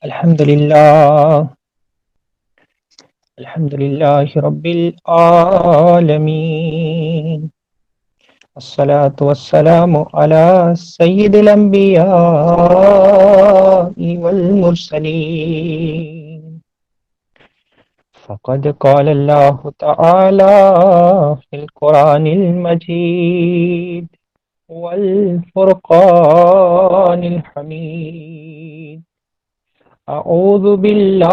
الحمد لله الحمد لله رب العالمين. الصلاة والسلام على سيد الأنبياء والمرسلين. فقد قال الله تعالى في القرآن المجيد والفرقان الحميد: أعوذ بالله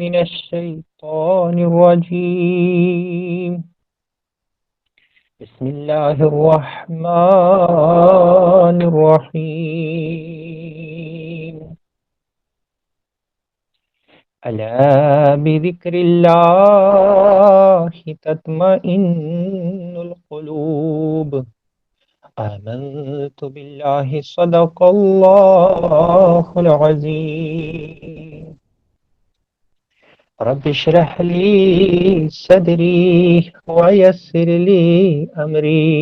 من الشيطان الرجيم. بسم الله الرحمن الرحيم. ألا بذكر الله تطمئن القلوب. آمنت بالله صدق الله العظيم. رب اشرح لي صدري ويسر لي أمري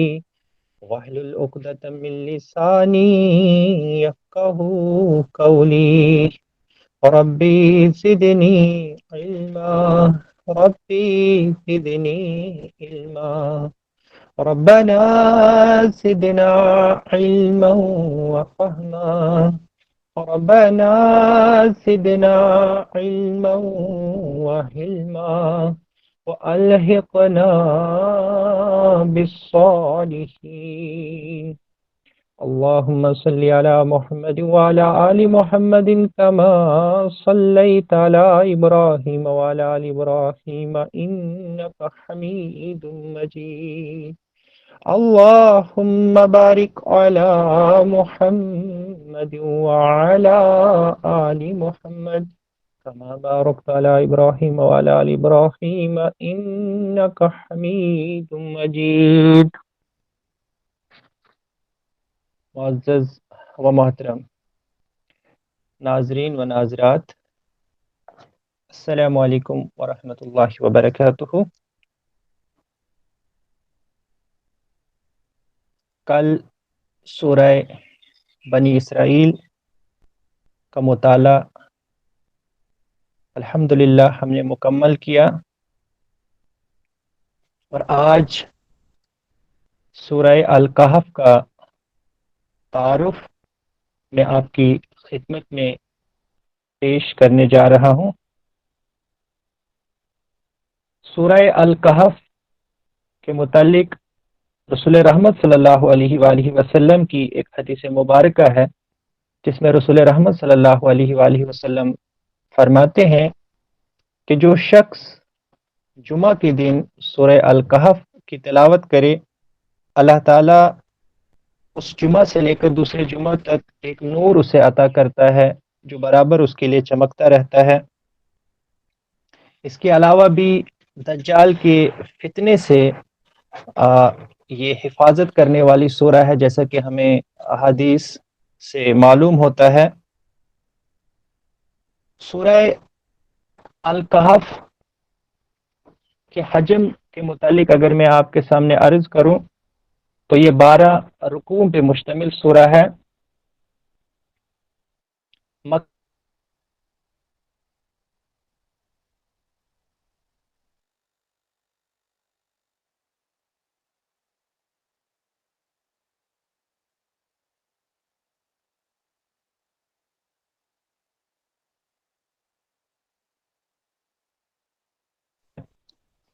واحلل عقدة من لساني يفقه قولي. ربي زدني علما ربي زدني علما. ربنا زدنا علما وفهما. ربنا زدنا علما وحلما وألحقنا بالصالحين. اللهم صل على محمد وعلى آل محمد كما صليت على إبراهيم وعلى آل إبراهيم إنك حميد مجيد. اللهم بارك على محمد وعلى آل محمد كما باركت على إبراهيم وعلى آل إبراهيم إنك حميد مجيد. معزز و محترم ناظرین و ناظرات، السلام علیکم ورحمۃ اللہ وبرکاتہ. کل سورہ بنی اسرائیل کا مطالعہ الحمدللہ ہم نے مکمل کیا، اور آج سورہ الکہف کا تعارف میں آپ کی خدمت میں پیش کرنے جا رہا ہوں. سورہ الکہف کے متعلق رسول رحمت صلی اللہ علیہ وآلہ وسلم کی ایک حدیث مبارکہ ہے، جس میں رسول رحمت صلی اللہ علیہ وآلہ وسلم فرماتے ہیں کہ جو شخص جمعہ کے دن سورہ الکہف کی تلاوت کرے، اللہ تعالیٰ اس جمعہ سے لے کر دوسرے جمعہ تک ایک نور اسے عطا کرتا ہے جو برابر اس کے لیے چمکتا رہتا ہے. اس کے علاوہ بھی دجال کے فتنے سے یہ حفاظت کرنے والی سورہ ہے، جیسا کہ ہمیں احادیث سے معلوم ہوتا ہے. سورہ الکہف کے حجم کے متعلق اگر میں آپ کے سامنے عرض کروں تو یہ 12 رکوع پہ مشتمل سورہ ہے.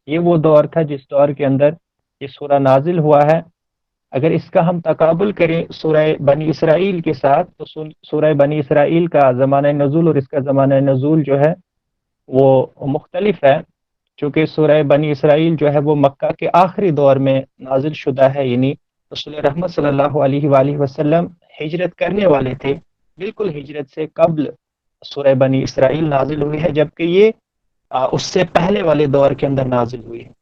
یہ وہ دور تھا جس دور کے اندر یہ سورہ نازل ہوا ہے. اگر اس کا ہم تقابل کریں سورہ بنی اسرائیل کے ساتھ تو سورہ بنی اسرائیل کا زمانہ نزول اور اس کا زمانہ نزول جو ہے وہ مختلف ہے، چونکہ سورہ بنی اسرائیل جو ہے وہ مکہ کے آخری دور میں نازل شدہ ہے، یعنی رسول رحمت صلی اللہ علیہ وآلہ وسلم ہجرت کرنے والے تھے، بالکل ہجرت سے قبل سورہ بنی اسرائیل نازل ہوئی ہے، جبکہ یہ اس سے پہلے والے دور کے اندر نازل ہوئی ہے.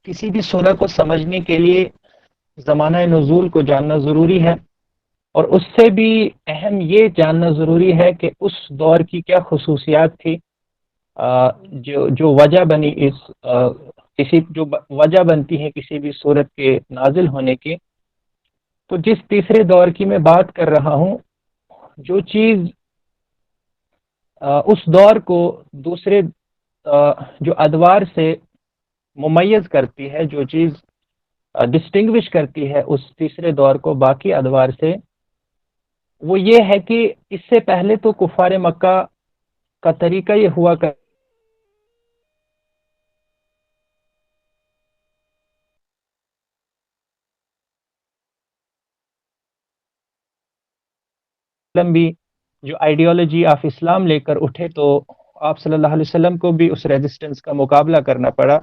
کسی بھی سورہ کو سمجھنے کے لیے زمانہ نزول کو جاننا ضروری ہے، اور اس سے بھی اہم یہ جاننا ضروری ہے کہ اس دور کی کیا خصوصیات تھی، جو وجہ بنی جو وجہ بنتی ہے کسی بھی سورت کے نازل ہونے کی. تو جس تیسرے دور کی میں بات کر رہا ہوں، جو چیز اس دور کو دوسرے جو ادوار سے ممیز کرتی ہے، جو چیز ڈسٹنگوش کرتی ہے اس تیسرے دور کو باقی ادوار سے، وہ یہ ہے کہ اس سے پہلے تو کفار مکہ کا طریقہ یہ ہوا کر بھی جو آئیڈیالوجی آف اسلام لے کر اٹھے، تو آپ صلی اللہ علیہ وسلم کو بھی اس ریزسٹنس کا مقابلہ کرنا پڑا،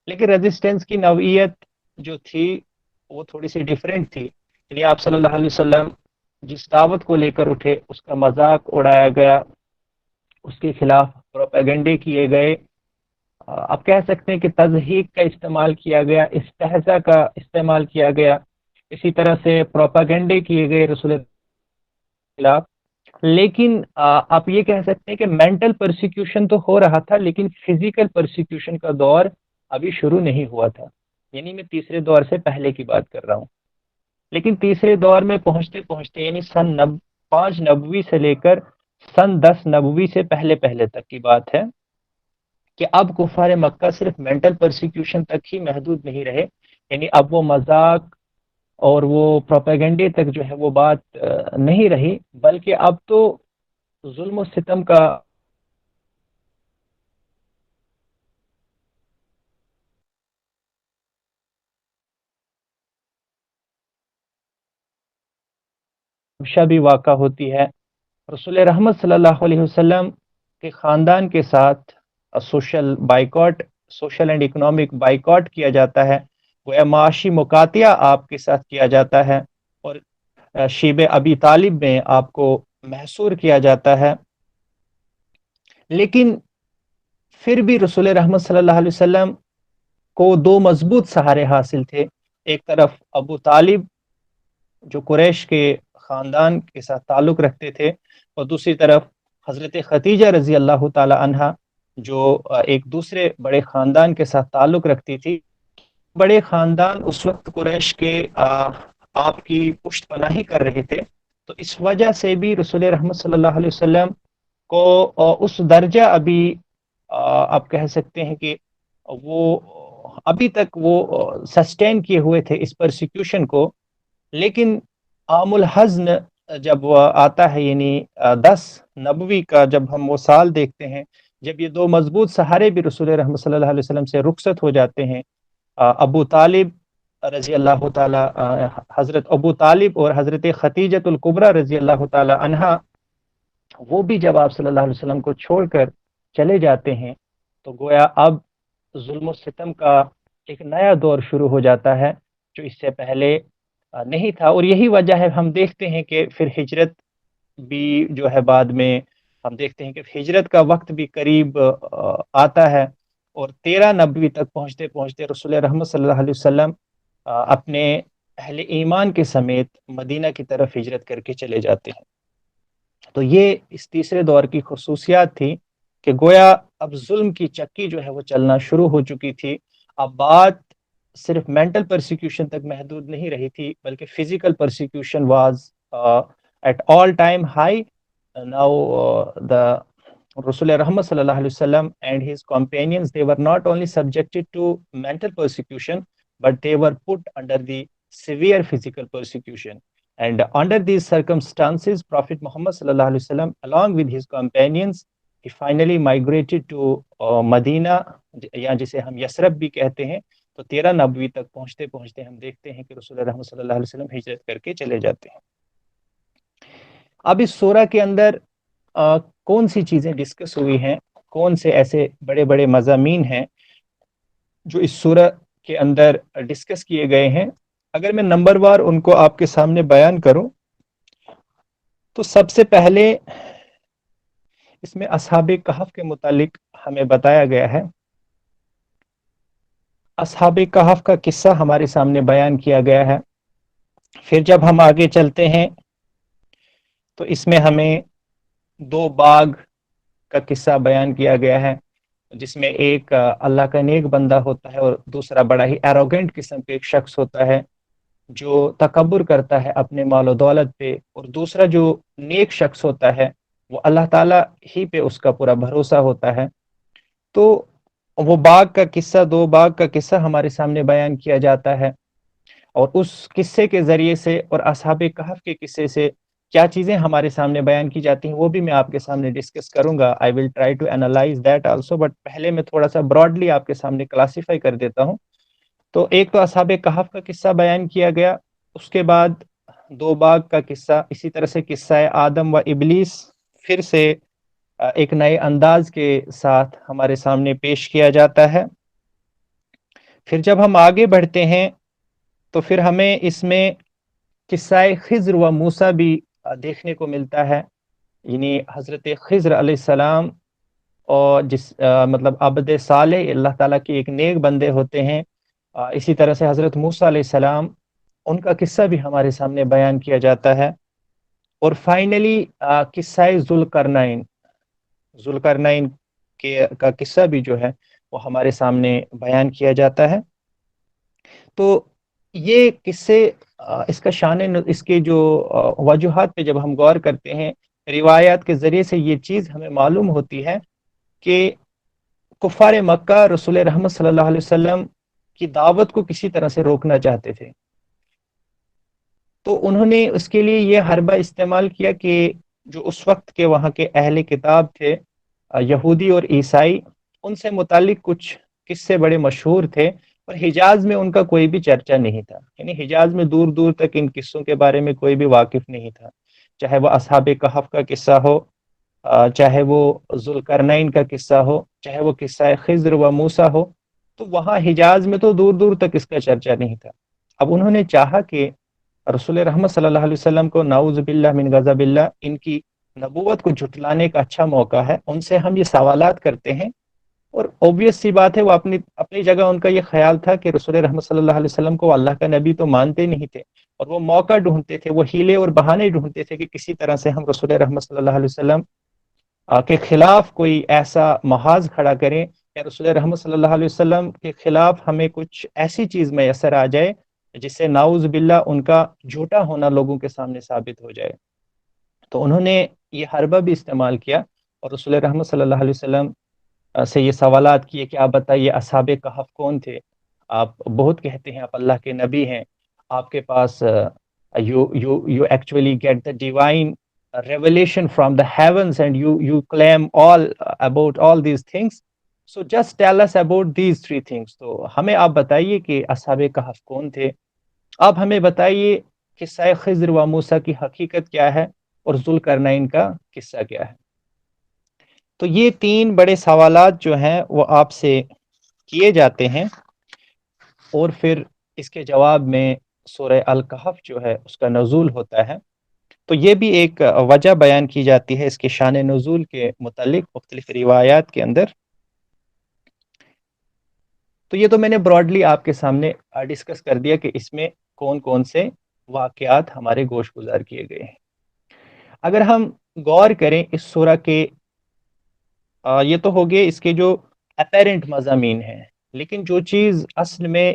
لیکن ریزسٹنس کی نوعیت جو تھی وہ تھوڑی سی ڈیفرنٹ تھی. یعنی آپ صلی اللہ علیہ وسلم جس دعوت کو لے کر اٹھے اس کا مذاق اڑایا گیا، اس کے خلاف پروپیگنڈے کیے گئے، آپ کہہ سکتے ہیں کہ تضحیق کا استعمال کیا گیا، استہزاء کا استعمال کیا گیا، اسی طرح سے پروپیگنڈے کیے گئے رسول خلاف. لیکن آپ یہ کہہ سکتے ہیں کہ مینٹل پرسیکیوشن تو ہو رہا تھا، لیکن فزیکل پرسیکیوشن کا دور ابھی شروع نہیں ہوا تھا. یعنی میں تیسرے دور سے پہلے کی بات کر رہا ہوں. لیکن تیسرے دور میں پہنچتے پہنچتے یعنی سن 5 نبوی سے لے کر سن 10 نبوی سے پہلے پہلے تک کی بات ہے کہ اب کفار مکہ صرف مینٹل پرسیکیوشن تک ہی محدود نہیں رہے. یعنی اب وہ مذاق اور وہ پروپیگنڈے تک جو ہے وہ بات نہیں رہی، بلکہ اب تو ظلم و ستم کا بھی واقع ہوتی ہے. رسول رحمت صلی اللہ علیہ وسلم کے خاندان کے ساتھ سوشل اینڈ اکنامک بائیکاٹ کیا جاتا ہے، وہ معاشی مقاطعہ آپ کے ساتھ کیا جاتا ہے، اور شیب ابی طالب میں آپ کو محصور کیا جاتا ہے. لیکن پھر بھی رسول رحمت صلی اللہ علیہ وسلم کو 2 مضبوط سہارے حاصل تھے. ایک طرف ابو طالب جو قریش کے خاندان کے ساتھ تعلق رکھتے تھے، اور دوسری طرف حضرت خدیجہ رضی اللہ تعالی عنہا جو ایک دوسرے بڑے خاندان کے ساتھ تعلق رکھتی تھی. بڑے خاندان اس وقت قریش کے آپ کی پشت پناہی کر رہے تھے، تو اس وجہ سے بھی رسول رحمت صلی اللہ علیہ وسلم کو اس درجہ ابھی آپ کہہ سکتے ہیں کہ وہ ابھی تک وہ سسٹین کیے ہوئے تھے اس پرسیکیوشن کو. لیکن عام الحزن جب آتا ہے، یعنی 10 نبوی کا جب ہم وہ سال دیکھتے ہیں جب یہ 2 مضبوط سہارے بھی رسول رحمت صلی اللہ علیہ وسلم سے رخصت ہو جاتے ہیں، ابو طالب رضی اللہ تعالی حضرت ابو طالب اور حضرت خدیجۃ الکبریٰ رضی اللہ تعالی عنہا، وہ بھی جب آپ صلی اللہ علیہ وسلم کو چھوڑ کر چلے جاتے ہیں، تو گویا اب ظلم و ستم کا ایک نیا دور شروع ہو جاتا ہے جو اس سے پہلے نہیں تھا. اور یہی وجہ ہے ہم دیکھتے ہیں کہ پھر ہجرت بھی جو ہے بعد میں ہم دیکھتے ہیں کہ ہجرت کا وقت بھی قریب آتا ہے، اور 13 نبوی تک پہنچتے پہنچتے رسول رحمت صلی اللہ علیہ وسلم اپنے اہل ایمان کے سمیت مدینہ کی طرف ہجرت کر کے چلے جاتے ہیں. تو یہ اس تیسرے دور کی خصوصیات تھی کہ گویا اب ظلم کی چکی جو ہے وہ چلنا شروع ہو چکی تھی. اب بات صرف مینٹل پرسیکیوشن تک محدود نہیں رہی تھی، بلکہ physical persecution was at all time high. Now the Rasul Rahmat sallallahu alaihi wasallam and his companions, they were not only subjected to mental persecution, but they were put under the severe physical persecution. And under these circumstances, Prophet Muhammad sallallahu alaihi wasallam, along with his companions, he finally migrated to Medina, یا جسے ہم یثرب بھی کہتے ہیں. تو 13 نبوی تک پہنچتے پہنچتے ہم دیکھتے ہیں کہ رسول رحمت صلی اللہ علیہ وسلم ہجرت کر کے چلے جاتے ہیں. اب اس سورہ کے اندر کون سی چیزیں ڈسکس ہوئی ہیں، کون سے ایسے بڑے بڑے مضامین ہیں جو اس سورہ کے اندر ڈسکس کیے گئے ہیں. اگر میں نمبر وار ان کو آپ کے سامنے بیان کروں تو سب سے پہلے اس میں اصحاب کہف کے متعلق ہمیں بتایا گیا ہے. اصحاب کہف کا قصہ ہمارے سامنے بیان کیا گیا ہے. پھر جب ہم آگے چلتے ہیں تو اس میں ہمیں 2 باغ کا قصہ بیان کیا گیا ہے، جس میں ایک اللہ کا نیک بندہ ہوتا ہے اور دوسرا بڑا ہی ایروگنٹ قسم کے ایک شخص ہوتا ہے جو تکبر کرتا ہے اپنے مال و دولت پہ، اور دوسرا جو نیک شخص ہوتا ہے وہ اللہ تعالیٰ ہی پہ اس کا پورا بھروسہ ہوتا ہے. تو وہ باغ کا قصہ، دو باغ کا قصہ ہمارے سامنے بیان کیا جاتا ہے، اور اس قصے کے ذریعے سے اور اصحاب کہف کے قصے سے کیا چیزیں ہمارے سامنے بیان کی جاتی ہیں وہ بھی میں آپ کے سامنے ڈسکس کروں گا. I will try to analyse that also, but پہلے میں تھوڑا سا براڈلی آپ کے سامنے کلاسیفائی کر دیتا ہوں. تو ایک تو اصحاب کہف کا قصہ بیان کیا گیا، اس کے بعد دو باغ کا قصہ، اسی طرح سے قصہ آدم و ابلیس پھر سے ایک نئے انداز کے ساتھ ہمارے سامنے پیش کیا جاتا ہے. پھر جب ہم آگے بڑھتے ہیں تو پھر ہمیں اس میں قصہ خضر و موسیٰ بھی دیکھنے کو ملتا ہے. یعنی حضرت خضر علیہ السلام، اور مطلب عبد صالح، اللہ تعالیٰ کے ایک نیک بندے ہوتے ہیں. اسی طرح سے حضرت موسیٰ علیہ السلام، ان کا قصہ بھی ہمارے سامنے بیان کیا جاتا ہے. اور فائنلی قصہ ذوالقرنین، ذوالقرنین کا قصہ بھی جو ہے وہ ہمارے سامنے بیان کیا جاتا ہے. تو یہ قصے، اس کا اس کے جو وجوہات پہ جب ہم غور کرتے ہیں، روایات کے ذریعے سے یہ چیز ہمیں معلوم ہوتی ہے کہ کفار مکہ رسول رحمت صلی اللہ علیہ وسلم کی دعوت کو کسی طرح سے روکنا چاہتے تھے. تو انہوں نے اس کے لیے یہ حربہ استعمال کیا کہ جو اس وقت کے وہاں کے اہل کتاب تھے، یہودی اور عیسائی، ان سے متعلق کچھ قصے بڑے مشہور تھے، اور حجاز میں ان کا کوئی بھی چرچا نہیں تھا. یعنی حجاز میں دور دور تک ان قصوں کے بارے میں کوئی بھی واقف نہیں تھا، چاہے وہ اصحاب کہف کا قصہ ہو، چاہے وہ ذوالقرنین کا قصہ ہو، چاہے وہ قصہ خضر و موسیٰ ہو. تو وہاں حجاز میں تو دور دور تک اس کا چرچا نہیں تھا. اب انہوں نے چاہا کہ رسول رحمت صلی اللہ علیہ وسلم کو، نعوذ باللہ من غضب اللہ، ان کی نبوت کو جھٹلانے کا اچھا موقع ہے، ان سے ہم یہ سوالات کرتے ہیں. اور اوبیس سی بات ہے، وہ اپنی جگہ ان کا یہ خیال تھا کہ رسول رحمت صلی اللہ علیہ وسلم کو اللہ کا نبی تو مانتے نہیں تھے، اور وہ موقع ڈھونڈتے تھے، وہ ہیلے اور بہانے ڈھونڈتے تھے کہ کسی طرح سے ہم رسول رحمت صلی اللہ علیہ وسلم کے خلاف کوئی ایسا محاذ کھڑا کریں، یا رسول رحمت صلی اللہ علیہ وسلم کے خلاف ہمیں کچھ ایسی چیز میسر آ جائے جس سے نعوذ باللہ ان کا جھوٹا ہونا لوگوں کے سامنے ثابت ہو جائے. تو انہوں نے یہ حربہ بھی استعمال کیا، اور رسول رحمت صلی اللہ علیہ وسلم سے یہ سوالات کیے کہ آپ بتائیے اصحاب کہف کون تھے؟ آپ بہت کہتے ہیں آپ اللہ کے نبی ہیں، آپ کے پاس you actually get the divine revelation from the heavens, and you claim all about all these things, so just tell us about these three things. تو ہمیں آپ بتائیے کہ اصحاب کہف کون تھے، آپ ہمیں بتائیے قصہ خضر و موسیٰ کی حقیقت کیا ہے، اور ذوالقرنین کا قصہ کیا ہے. تو یہ تین بڑے سوالات جو ہیں وہ آپ سے کیے جاتے ہیں، اور پھر اس کے جواب میں سورہ الکہف جو ہے اس کا نزول ہوتا ہے. تو یہ بھی ایک وجہ بیان کی جاتی ہے اس کے شان نزول کے متعلق مختلف روایات کے اندر. تو یہ تو میں نے براڈلی آپ کے سامنے ڈسکس کر دیا کہ اس میں کون کون سے واقعات ہمارے گوش گزار کیے گئے ہیں. اگر ہم غور کریں اس سورہ کے، یہ تو ہو گئے اس کے جو اپیرنٹ مضامین ہیں، لیکن جو چیز اصل میں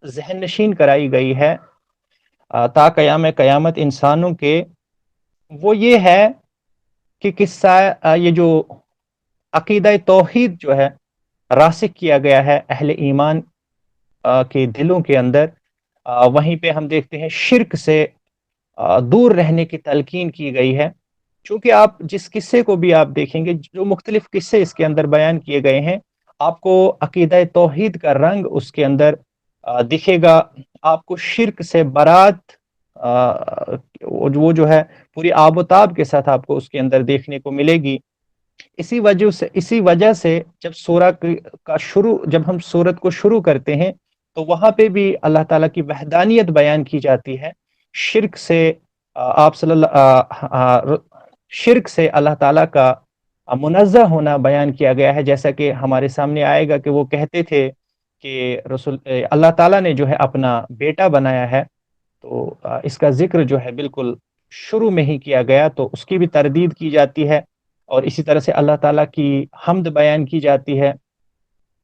ذہن نشین کرائی گئی ہے تا قیام قیامت انسانوں کے، وہ یہ ہے کہ قصہ یہ جو عقیدہ توحید جو ہے راسخ کیا گیا ہے اہل ایمان کے دلوں کے اندر. وہیں پہ ہم دیکھتے ہیں شرک سے دور رہنے کی تلقین کی گئی ہے. چونکہ آپ جس قصے کو بھی آپ دیکھیں گے، جو مختلف قصے اس کے اندر بیان کیے گئے ہیں، آپ کو عقیدہ توحید کا رنگ اس کے اندر دکھے گا. آپ کو شرک سے برات وہ جو ہے پوری آب و تاب کے ساتھ آپ کو اس کے اندر دیکھنے کو ملے گی. اسی وجہ سے جب ہم سورت کو شروع کرتے ہیں تو وہاں پہ بھی اللہ تعالیٰ کی وحدانیت بیان کی جاتی ہے. شرک سے شرک سے اللہ تعالیٰ کا منزہ ہونا بیان کیا گیا ہے، جیسا کہ ہمارے سامنے آئے گا کہ وہ کہتے تھے کہ اللہ تعالیٰ نے جو ہے اپنا بیٹا بنایا ہے. تو اس کا ذکر جو ہے بالکل شروع میں ہی کیا گیا، تو اس کی بھی تردید کی جاتی ہے. اور اسی طرح سے اللہ تعالیٰ کی حمد بیان کی جاتی ہے،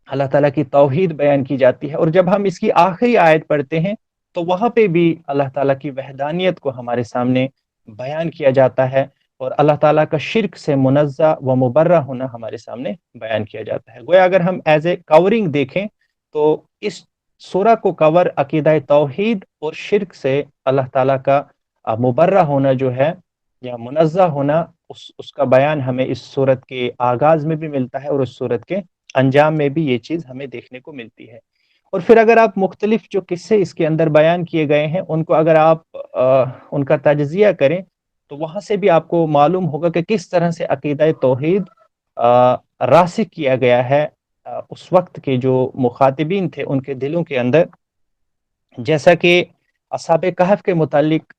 اللہ تعالیٰ کی توحید بیان کی جاتی ہے. اور جب ہم اس کی آخری آیت پڑھتے ہیں تو وہاں پہ بھی اللہ تعالیٰ کی وحدانیت کو ہمارے سامنے بیان کیا جاتا ہے. اور اللہ تعالیٰ کا شرک سے منزہ و مبرہ ہونا ہمارے سامنے بیان کیا جاتا ہے۔ گویا اگر ہم ایز اے کورنگ دیکھیں تو اس سورہ کو کور عقیدہ توحید اور شرک سے اللہ تعالیٰ کا مبرہ ہونا جو ہے یا منزہ ہونا، اس کا بیان ہمیں اس صورت کے آغاز میں بھی ملتا ہے اور اس صورت کے انجام میں بھی یہ چیز ہمیں دیکھنے کو ملتی ہے۔ اور پھر اگر آپ مختلف جو قصے اس کے اندر بیان کیے گئے ہیں ان کو اگر آپ ان کا تجزیہ کریں تو وہاں سے بھی آپ کو معلوم ہوگا کہ کس طرح سے عقیدہ توحید راسخ کیا گیا ہے اس وقت کے جو مخاطبین تھے ان کے دلوں کے اندر۔ جیسا کہ اصحاب کہف کے متعلق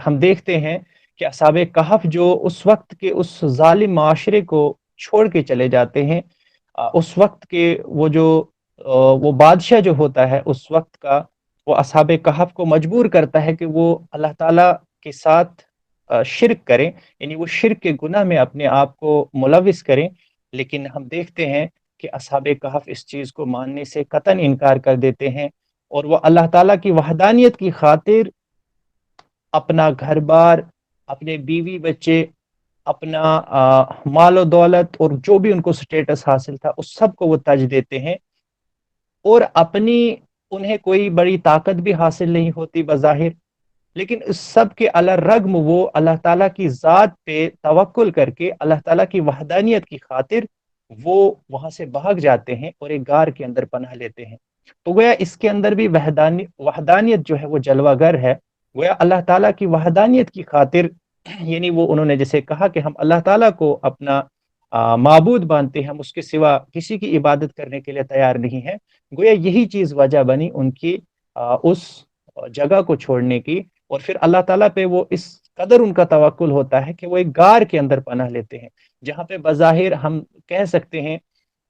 ہم دیکھتے ہیں کہ اصحاب کہف جو اس وقت کے اس ظالم معاشرے کو چھوڑ کے چلے جاتے ہیں، اس وقت کے وہ بادشاہ جو ہوتا ہے اس وقت کا، وہ اصحاب کہف کو مجبور کرتا ہے کہ وہ اللہ تعالیٰ کے ساتھ شرک کریں، یعنی وہ شرک کے گناہ میں اپنے آپ کو ملوث کریں۔ لیکن ہم دیکھتے ہیں کہ اصحاب کہف اس چیز کو ماننے سے قطعاً انکار کر دیتے ہیں، اور وہ اللہ تعالیٰ کی وحدانیت کی خاطر اپنا گھر بار، اپنے بیوی بچے، اپنا مال و دولت اور جو بھی ان کو سٹیٹس حاصل تھا اس سب کو وہ تج دیتے ہیں، اور انہیں کوئی بڑی طاقت بھی حاصل نہیں ہوتی بظاہر، لیکن اس سب کے الرغم وہ اللہ تعالیٰ کی ذات پہ توکل کر کے اللہ تعالیٰ کی وحدانیت کی خاطر وہ وہاں سے بھاگ جاتے ہیں اور ایک غار کے اندر پناہ لیتے ہیں۔ تو گویا اس کے اندر بھی وحدانیت جو ہے وہ جلوہ گر ہے۔ گویا اللہ تعالیٰ کی وحدانیت کی خاطر، یعنی وہ انہوں نے جیسے کہا کہ ہم اللہ تعالیٰ کو اپنا معبود مانتے ہیں، ہم اس کے سوا کسی کی عبادت کرنے کے لیے تیار نہیں ہیں۔ گویا یہی چیز وجہ بنی ان کی اس جگہ کو چھوڑنے کی، اور پھر اللہ تعالیٰ پہ وہ اس قدر ان کا توکل ہوتا ہے کہ وہ ایک غار کے اندر پناہ لیتے ہیں، جہاں پہ بظاہر ہم کہہ سکتے ہیں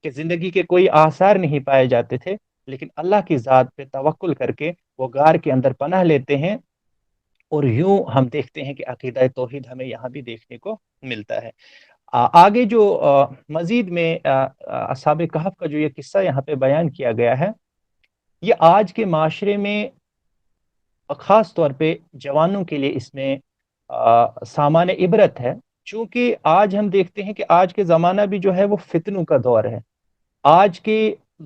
کہ زندگی کے کوئی آثار نہیں پائے جاتے تھے، لیکن اللہ کی ذات پہ توکل کر کے وہ غار کے اندر پناہ لیتے ہیں۔ اور یوں ہم دیکھتے ہیں کہ عقیدہ توحید ہمیں یہاں بھی دیکھنے کو ملتا ہے۔ آگے جو مزید میں اصحاب کہف کا جو یہ قصہ یہاں پہ بیان کیا گیا ہے، یہ آج کے معاشرے میں خاص طور پہ جوانوں کے لیے اس میں سامان عبرت ہے، چونکہ آج ہم دیکھتے ہیں کہ آج کے زمانہ بھی جو ہے وہ فتنوں کا دور ہے۔ آج کے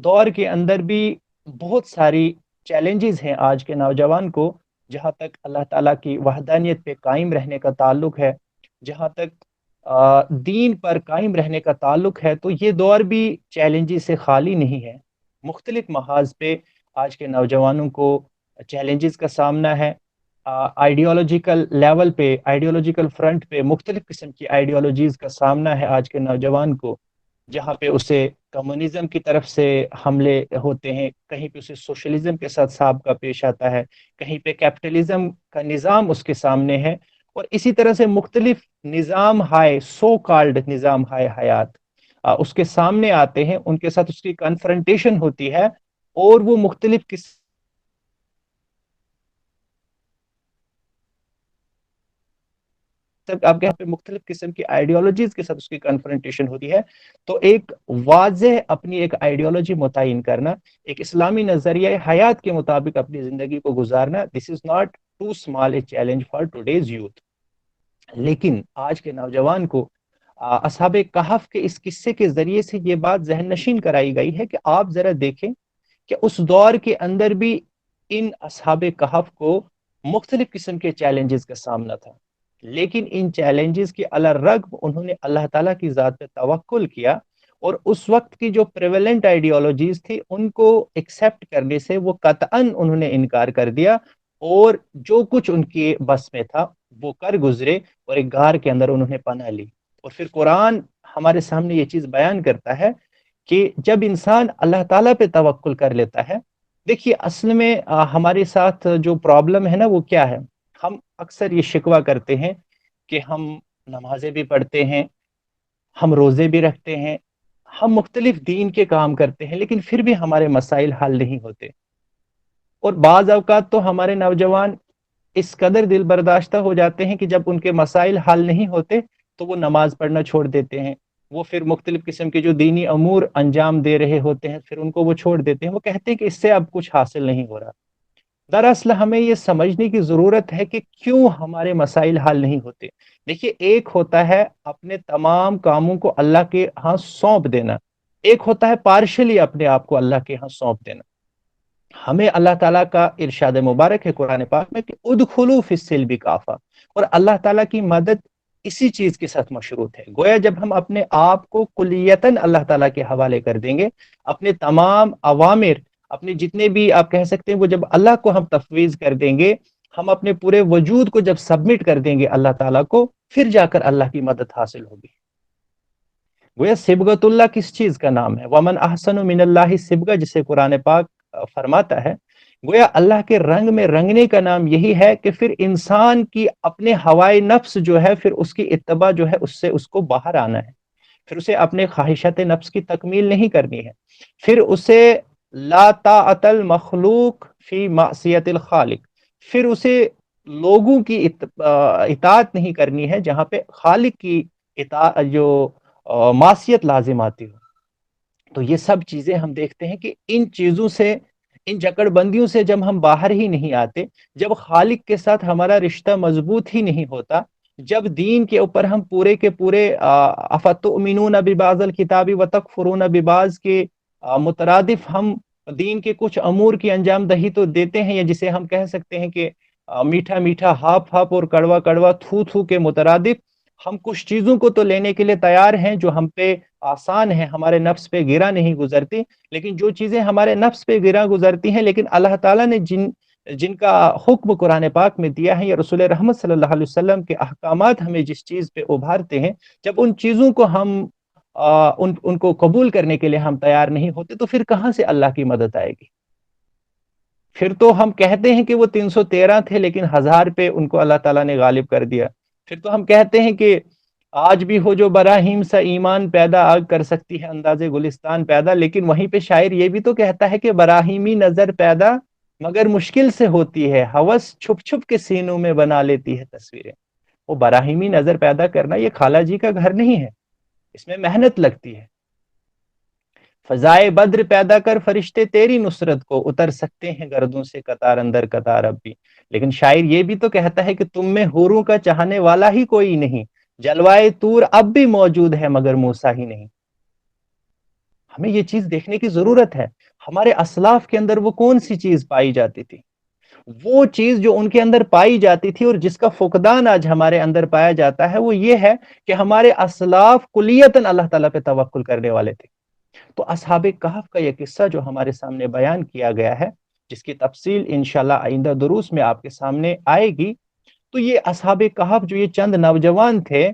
دور کے اندر بھی بہت ساری چیلنجز ہیں آج کے نوجوان کو، جہاں تک اللہ تعالیٰ کی وحدانیت پہ قائم رہنے کا تعلق ہے، جہاں تک دین پر قائم رہنے کا تعلق ہے، تو یہ دور بھی چیلنجز سے خالی نہیں ہے۔ مختلف محاذ پہ آج کے نوجوانوں کو چیلنجز کا سامنا ہے۔ آئیڈیالوجیکل لیول پہ، آئیڈیالوجیکل فرنٹ پہ مختلف قسم کی آئیڈیالوجیز کا سامنا ہے آج کے نوجوان کو، جہاں پہ اسے کمیونزم کی طرف سے حملے ہوتے ہیں، کہیں پہ اسے سوشلزم کے ساتھ سابقہ پیش آتا ہے، کہیں پہ کیپٹلزم کا نظام اس کے سامنے ہے، اور اسی طرح سے مختلف نظام ہائے، سو کالڈ نظام ہائے حیات اس کے سامنے آتے ہیں، ان کے ساتھ اس کی کنفرنٹیشن ہوتی ہے، اور وہ مختلف آپ کے یہاں پہ مختلف قسم کی آئیڈیالوجیز کے ساتھ اس کی کنفرنٹیشن ہوتی ہے۔ تو ایک واضح اپنی ایک آئیڈیالوجی متعین کرنا، ایک اسلامی نظریہ حیات کے مطابق اپنی زندگی کو گزارنا، this is not too small a challenge for today's youth. لیکن آج کے نوجوان کو اصحاب کہف کے اس قصے کے ذریعے سے یہ بات ذہن نشین کرائی گئی ہے کہ آپ ذرا دیکھیں کہ اس دور کے اندر بھی ان اصحاب کہف کو مختلف قسم کے چیلنجز کا سامنا تھا، لیکن ان چیلنجز کے الرغم انہوں نے اللہ تعالیٰ کی ذات پہ توکل کیا، اور اس وقت کی جو پریویلنٹ آئیڈیالوجیز تھی ان کو ایکسیپٹ کرنے سے وہ قطعاً انہوں نے انکار کر دیا، اور جو کچھ ان کے بس میں تھا وہ کر گزرے، اور ایک غار کے اندر انہوں نے پناہ لی۔ اور پھر قرآن ہمارے سامنے یہ چیز بیان کرتا ہے کہ جب انسان اللہ تعالیٰ پہ توکل کر لیتا ہے، دیکھیے اصل میں ہمارے ساتھ جو پرابلم ہے نا وہ کیا ہے، ہم اکثر یہ شکوہ کرتے ہیں کہ ہم نمازیں بھی پڑھتے ہیں، ہم روزے بھی رکھتے ہیں، ہم مختلف دین کے کام کرتے ہیں، لیکن پھر بھی ہمارے مسائل حل نہیں ہوتے۔ اور بعض اوقات تو ہمارے نوجوان اس قدر دل برداشتہ ہو جاتے ہیں کہ جب ان کے مسائل حل نہیں ہوتے تو وہ نماز پڑھنا چھوڑ دیتے ہیں، وہ پھر مختلف قسم کے جو دینی امور انجام دے رہے ہوتے ہیں پھر ان کو وہ چھوڑ دیتے ہیں، وہ کہتے ہیں کہ اس سے اب کچھ حاصل نہیں ہو رہا۔ دراصل ہمیں یہ سمجھنے کی ضرورت ہے کہ کیوں ہمارے مسائل حل نہیں ہوتے۔ دیکھیے، ایک ہوتا ہے اپنے تمام کاموں کو اللہ کے ہاں سونپ دینا، ایک ہوتا ہے پارشلی اپنے آپ کو اللہ کے ہاں سونپ دینا۔ ہمیں اللہ تعالیٰ کا ارشاد مبارک ہے قرآن پاک میں کہ ادخلوا فی السلم کافہ، اور اللہ تعالیٰ کی مدد اسی چیز کے ساتھ مشروط ہے۔ گویا جب ہم اپنے آپ کو کلیتاً اللہ تعالیٰ کے حوالے کر دیں گے، اپنے تمام اوامر، اپنے جتنے بھی آپ کہہ سکتے ہیں وہ جب اللہ کو ہم تفویض کر دیں گے، ہم اپنے پورے وجود کو جب سبمٹ کر دیں گے اللہ تعالیٰ کو، پھر جا کر اللہ کی مدد حاصل ہوگی۔ گویا صبغت اللہ کس چیز کا نام ہے؟ ومن احسن من اللہ صبغہ، جسے قرآن پاک فرماتا ہے۔ گویا اللہ کے رنگ میں رنگنے کا نام یہی ہے کہ پھر انسان کی اپنے ہوائے نفس جو ہے، پھر اس کی اتباع جو ہے، اس سے اس کو باہر آنا ہے، پھر اسے اپنے خواہشات نفس کی تکمیل نہیں کرنی ہے، پھر اسے لا طاعت المخلوق فی معصیت الخالق، پھر اسے لوگوں کی اطاعت نہیں کرنی ہے جہاں پہ خالق کی جو معصیت لازم آتی ہو۔ تو یہ سب چیزیں ہم دیکھتے ہیں کہ ان چیزوں سے، ان جکڑ بندیوں سے جب ہم باہر ہی نہیں آتے، جب خالق کے ساتھ ہمارا رشتہ مضبوط ہی نہیں ہوتا، جب دین کے اوپر ہم پورے کے پورے افتؤمنون ببعض الکتاب وتکفرون ببعض کے مترادف ہم دین کے کچھ امور کی انجام دہی تو دیتے ہیں، یا جسے ہم کہہ سکتے ہیں کہ میٹھا میٹھا ہاپ ہاپ اور کڑوا کڑوا تھو تھو کے مترادف ہم کچھ چیزوں کو تو لینے کے لیے تیار ہیں جو ہم پہ آسان ہے، ہمارے نفس پہ گرا نہیں گزرتی، لیکن جو چیزیں ہمارے نفس پہ گرا گزرتی ہیں، لیکن اللہ تعالیٰ نے جن کا حکم قرآن پاک میں دیا ہے، یا رسول رحمت صلی اللہ علیہ وسلم کے احکامات ہمیں جس چیز پہ ابھارتے ہیں، جب ان چیزوں کو ہم ان کو قبول کرنے کے لیے ہم تیار نہیں ہوتے، تو پھر کہاں سے اللہ کی مدد آئے گی؟ پھر تو ہم کہتے ہیں کہ وہ 313 تھے، لیکن 1000 پہ ان کو اللہ تعالیٰ نے غالب کر دیا۔ پھر تو ہم کہتے ہیں کہ آج بھی ہو جو براہیم سا ایمان پیدا، آگ کر سکتی ہے انداز گلستان پیدا، لیکن وہیں پہ شاعر یہ بھی تو کہتا ہے کہ براہیمی نظر پیدا مگر مشکل سے ہوتی ہے، ہوس چھپ چھپ کے سینوں میں بنا لیتی ہے تصویریں۔ وہ براہیمی نظر پیدا کرنا یہ خالہ جی کا گھر نہیں ہے، اس میں محنت لگتی ہے۔ فضائے بدر پیدا کر فرشتے تیری نصرت کو، اتر سکتے ہیں گردوں سے قطار اندر قطار اب بھی، لیکن شاعر یہ بھی تو کہتا ہے کہ تم میں حوروں کا چاہنے والا ہی کوئی نہیں، جلوائے طور اب بھی موجود ہے مگر موسیٰ ہی نہیں۔ ہمیں یہ چیز دیکھنے کی ضرورت ہے، ہمارے اسلاف کے اندر وہ کون سی چیز پائی جاتی تھی؟ وہ چیز جو ان کے اندر پائی جاتی تھی اور جس کا فقدان آج ہمارے اندر پایا جاتا ہے، وہ یہ ہے کہ ہمارے اسلاف کلیتاً اللہ تعالیٰ پہ توکل کرنے والے تھے۔ تو اصحاب کہف کا یہ قصہ جو ہمارے سامنے بیان کیا گیا ہے، جس کی تفصیل انشاءاللہ آئندہ دروس میں آپ کے سامنے آئے گی، تو یہ اصحاب کہف جو یہ چند نوجوان تھے،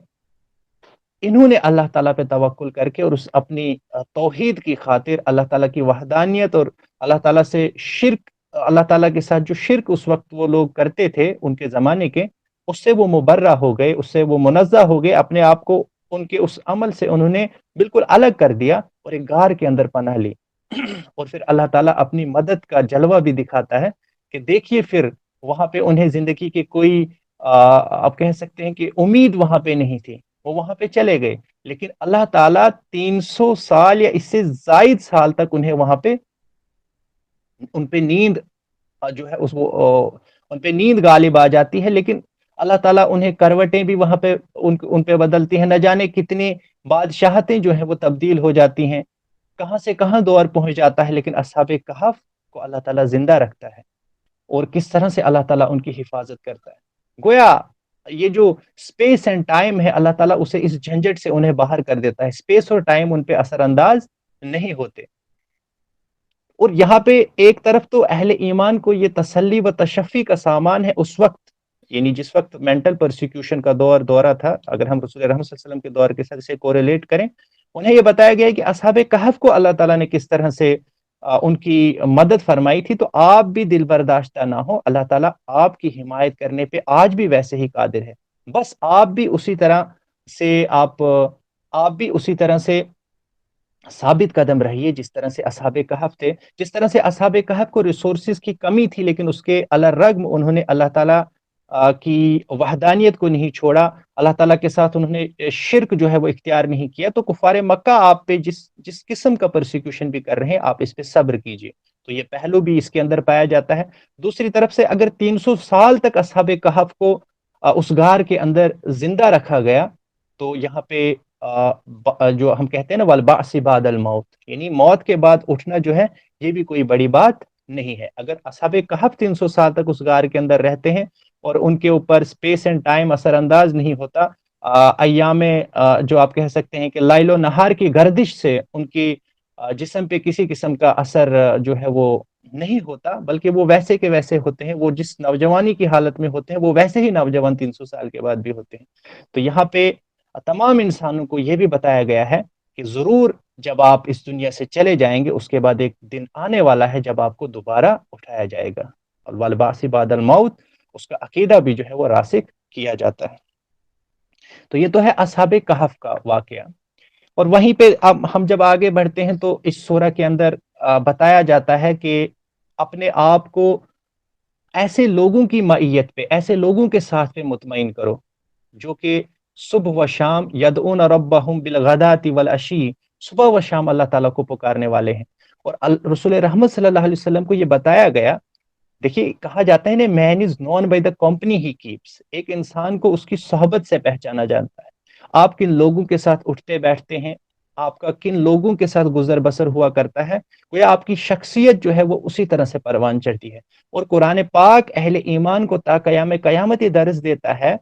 انہوں نے اللہ تعالیٰ پہ توکل کر کے اور اس اپنی توحید کی خاطر اللہ تعالیٰ کی وحدانیت اور اللہ تعالیٰ سے شرک، اللہ تعالیٰ کے ساتھ جو شرک اس وقت وہ لوگ کرتے تھے ان کے زمانے کے، اس سے وہ مبرہ ہو گئے، اس سے وہ منزہ ہو گئے، اپنے آپ کو ان کے اس عمل سے انہوں نے بالکل الگ کر دیا اور ایک غار کے اندر پناہ لی۔ اور پھر اللہ تعالیٰ اپنی مدد کا جلوہ بھی دکھاتا ہے کہ دیکھیے پھر وہاں پہ انہیں زندگی کے کوئی آپ کہہ سکتے ہیں کہ امید وہاں پہ نہیں تھی، وہ وہاں پہ چلے گئے، لیکن اللہ تعالیٰ 300 سال یا اس سے زائد سال تک انہیں وہاں پہ ان پہ نیند جو ہے ان پہ نیند غالب آ جاتی ہے، لیکن اللہ تعالیٰ انہیں کروٹیں بھی وہاں پہ ان پہ بدلتی ہیں، نہ جانے کتنے بادشاہتیں جو ہیں وہ تبدیل ہو جاتی ہیں، کہاں سے کہاں دور پہنچ جاتا ہے، لیکن اصحاب کہف کو اللہ تعالیٰ زندہ رکھتا ہے، اور کس طرح سے اللہ تعالیٰ ان کی حفاظت کرتا ہے۔ گویا یہ جو اسپیس اینڈ ٹائم ہے، اللہ تعالیٰ اسے اس جھنجٹ سے انہیں باہر کر دیتا ہے، اسپیس اور ٹائم ان پہ اثر انداز نہیں ہوتے۔ اور یہاں پہ ایک طرف تو اہل ایمان کو یہ تسلی و تشفی کا سامان ہے اس وقت، یعنی جس وقت مینٹل پرسیکیوشن کا دورہ تھا، اگر ہم رسول رحمت صلی اللہ علیہ وسلم کے دور کے ساتھ اسے کوریلیٹ کریں، انہیں یہ بتایا گیا ہے کہ اصحاب کہف کو اللہ تعالیٰ نے کس طرح سے ان کی مدد فرمائی تھی، تو آپ بھی دل برداشتہ نہ ہو، اللہ تعالیٰ آپ کی حمایت کرنے پہ آج بھی ویسے ہی قادر ہے، بس آپ بھی اسی طرح سے ثابت قدم رہیے جس طرح سے اصحاب کہف تھے، جس طرح سے اصحاب کہف کو ریسورسز کی کمی تھی، لیکن اس کے الرغم انہوں نے اللہ تعالیٰ کی وحدانیت کو نہیں چھوڑا، اللہ تعالیٰ کے ساتھ انہوں نے شرک جو ہے وہ اختیار نہیں کیا۔ تو کفار مکہ آپ پہ جس قسم کا پرسیکیوشن بھی کر رہے ہیں، آپ اس پہ صبر کیجئے۔ تو یہ پہلو بھی اس کے اندر پایا جاتا ہے۔ دوسری طرف سے اگر 300 سال تک اصحاب کہف کو اس غار کے اندر زندہ رکھا گیا، تو یہاں پہ جو ہم کہتے ہیں نا والبعث بعد الموت، یعنی موت کے بعد اٹھنا جو ہے یہ بھی کوئی بڑی بات نہیں ہے۔ اگر اصحاب کہف 300 سال تک اس غار کے اندر رہتے ہیں اور ان کے اوپر اسپیس اینڈ ٹائم اثر انداز نہیں ہوتا، ایام جو آپ کہہ سکتے ہیں کہ لائل و نہار کی گردش سے ان کی جسم پہ کسی قسم کا اثر جو ہے وہ نہیں ہوتا، بلکہ وہ ویسے کے ویسے ہوتے ہیں، وہ جس نوجوانی کی حالت میں ہوتے ہیں وہ ویسے ہی نوجوان 300 سال کے بعد بھی ہوتے ہیں۔ تو یہاں پہ تمام انسانوں کو یہ بھی بتایا گیا ہے کہ ضرور جب آپ اس دنیا سے چلے جائیں گے، اس کے بعد ایک دن آنے والا ہے جب آپ کو دوبارہ اٹھایا جائے گا، اور والبعث بعد الموت اس کا عقیدہ بھی جو ہے وہ راسخ کیا جاتا ہے۔ تو یہ تو ہے اصحاب کہف کا واقعہ۔ اور وہیں پہ اب ہم جب آگے بڑھتے ہیں تو اس سورہ کے اندر بتایا جاتا ہے کہ اپنے آپ کو ایسے لوگوں کی معیت پہ، ایسے لوگوں کے ساتھ پہ مطمئن کرو جو کہ صبح و شام یدعون ربہم بالغداۃ والعشی، صبح و شام اللہ تعالیٰ کو پکارنے والے ہیں۔ اور رسول رحمت صلی اللہ علیہ وسلم کو یہ بتایا گیا، دیکھیے کہا جاتا ہے نا man is known by the company he keeps, ایک انسان کو اس کی صحبت سے پہچانا جاتا ہے۔ آپ کن لوگوں کے ساتھ اٹھتے بیٹھتے ہیں، آپ کا کن لوگوں کے ساتھ گزر بسر ہوا کرتا ہے، گویا آپ کی شخصیت جو ہے وہ اسی طرح سے پروان چڑھتی ہے۔ اور قرآن پاک اہل ایمان کو تا قیام قیامت درس دیتا ہے،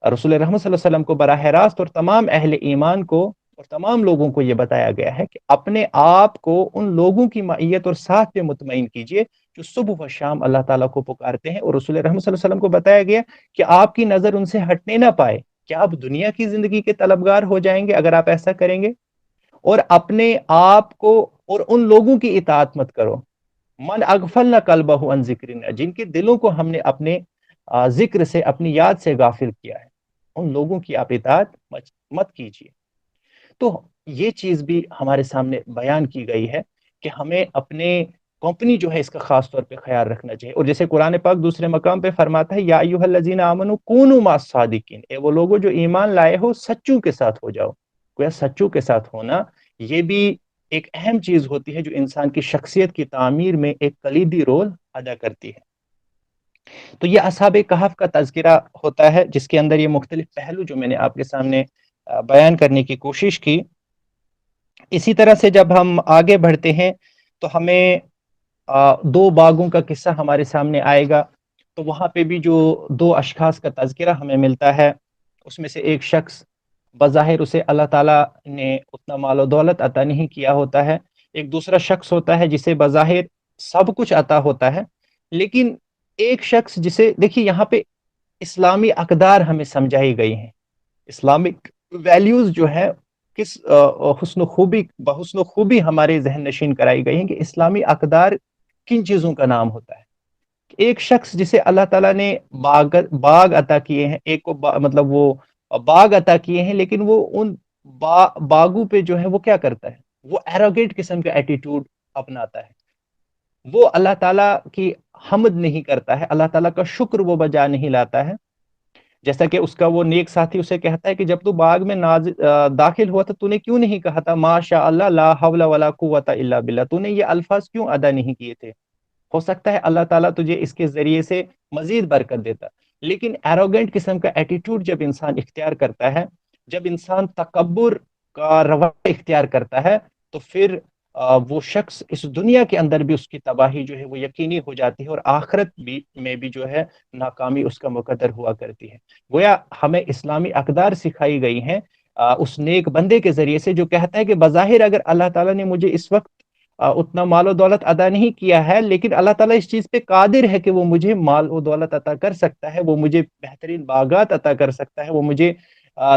رسول رحمت صلی اللہ علیہ وسلم کو براہ راست اور تمام اہل ایمان کو اور تمام لوگوں کو یہ بتایا گیا ہے کہ اپنے آپ کو ان لوگوں کی معیت اور ساتھ پہ مطمئن کیجئے جو صبح و شام اللہ تعالیٰ کو پکارتے ہیں۔ اور رسول رحمت صلی اللہ علیہ وسلم کو بتایا گیا کہ آپ کی نظر ان سے ہٹنے نہ پائے، کیا آپ دنیا کی زندگی کے طلبگار ہو جائیں گے اگر آپ ایسا کریں گے؟ اور اپنے آپ کو اور ان لوگوں کی اطاعت مت کرو من اغفلنا قلبہ عن ذکرنا، جن کے دلوں کو ہم نے اپنے ذکر سے، اپنی یاد سے غافل کیا ہے، ان لوگوں کی آپ اطاعت مت کیجیے۔ تو یہ چیز بھی ہمارے سامنے بیان کی گئی ہے کہ ہمیں اپنے کمپنی جو ہے اس کا خاص طور پہ خیال رکھنا چاہیے۔ اور جیسے قرآن پاک دوسرے مقام پہ فرماتا ہے یا ایھا الذین آمنوا کونوا مع الصادقین، اے وہ لوگوں جو ایمان لائے ہو سچوں کے ساتھ ہو جاؤ۔ گویا سچوں کے ساتھ ہونا یہ بھی ایک اہم چیز ہوتی ہے جو انسان کی شخصیت کی تعمیر میں ایک کلیدی رول ادا کرتی ہے۔ تو یہ اصحاب کہف کا تذکرہ ہوتا ہے جس کے اندر یہ مختلف پہلو جو میں نے آپ کے سامنے بیان کرنے کی کوشش کی۔ اسی طرح سے جب ہم آگے بڑھتے ہیں تو ہمیں دو باغوں کا قصہ ہمارے سامنے آئے گا، تو وہاں پہ بھی جو دو اشخاص کا تذکرہ ہمیں ملتا ہے، اس میں سے ایک شخص بظاہر اسے اللہ تعالیٰ نے اتنا مال و دولت عطا نہیں کیا ہوتا ہے، ایک دوسرا شخص ہوتا ہے جسے بظاہر سب کچھ عطا ہوتا ہے، لیکن ایک شخص جسے دیکھیے یہاں پہ اسلامی اقدار ہمیں سمجھائی گئی ہیں، اسلامک ویلیوز جو ہے کس بحسن خوبی ہمارے ذہن نشین کرائی گئی ہیں کہ اسلامی اقدار کن چیزوں کا نام ہوتا ہے۔ ایک شخص جسے اللہ تعالیٰ نے باغ عطا کیے ہیں، ایک کو مطلب وہ باغ عطا کیے ہیں، لیکن وہ ان باغوں پہ جو ہے وہ کیا کرتا ہے، وہ ایروگیٹ قسم کا ایٹیٹیوڈ اپناتا ہے، وہ اللہ تعالیٰ کی حمد نہیں کرتا ہے، اللہ تعالیٰ کا شکر وہ بجا نہیں لاتا ہے۔ جیسا کہ اس کا وہ نیک ساتھی اسے کہتا ہے کہ جب تو باغ میں داخل ہوا تھا تو نے کیوں نہیں کہا تھا ما شاء اللہ لا حول ولا قوت الا باللہ، تو نے یہ الفاظ کیوں ادا نہیں کیے تھے؟ ہو سکتا ہے اللہ تعالیٰ تجھے اس کے ذریعے سے مزید برکت دیتا۔ لیکن ایروگنٹ قسم کا ایٹیٹیوڈ جب انسان اختیار کرتا ہے، جب انسان تکبر کا رویہ اختیار کرتا ہے، تو پھر وہ شخص اس دنیا کے اندر بھی اس کی تباہی جو ہے وہ یقینی ہو جاتی ہے، اور آخرت میں بھی جو ہے ناکامی اس کا مقدر ہوا کرتی ہے۔ گویا ہمیں اسلامی اقدار سکھائی گئی ہیں اس نیک بندے کے ذریعے سے جو کہتا ہے کہ بظاہر اگر اللہ تعالیٰ نے مجھے اس وقت اتنا مال و دولت عطا نہیں کیا ہے، لیکن اللہ تعالیٰ اس چیز پہ قادر ہے کہ وہ مجھے مال و دولت عطا کر سکتا ہے، وہ مجھے بہترین باغات عطا کر سکتا ہے، وہ مجھے